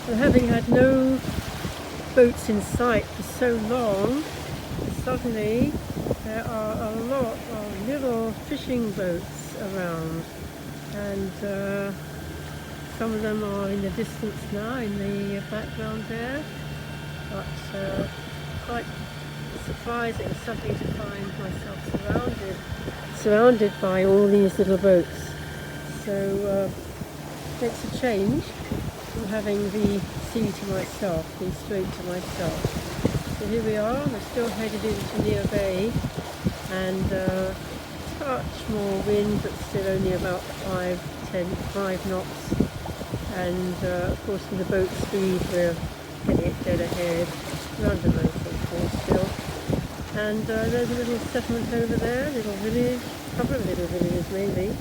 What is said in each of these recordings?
And having had no boats in sight for so long, suddenly there are a lot of little fishing boats around, and some of them are in the distance now in the background there, but quite surprising suddenly to find myself surrounded by all these little boats. So makes a change from having the sea to myself, the strait to myself. So here we are, we're still headed into Near Bay, and touch more wind, but still only about 5 knots. And of course with the boat speed we're getting it dead ahead, around the most of course still. And there's a little settlement over there, a little village, a couple of little villages maybe.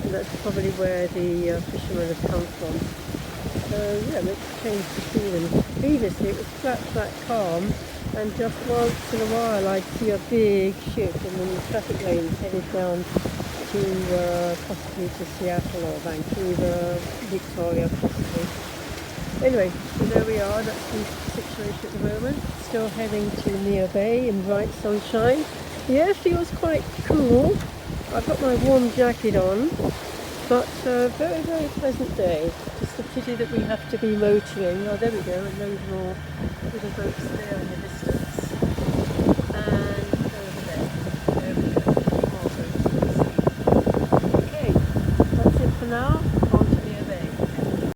And that's probably where the fishermen have come from. So yeah, makes a change to see them. Previously it was flat calm, and just once in a while I'd see a big ship in the traffic lanes headed down to possibly to Seattle or Vancouver, Victoria possibly. Anyway, so there we are, that's the situation at the moment. Still heading to Near Bay in bright sunshine. The air feels quite cool. I've got my warm jacket on, but very, very pleasant day. Just a pity that we have to be motoring. Oh, there we go, a load more little boats there in the distance.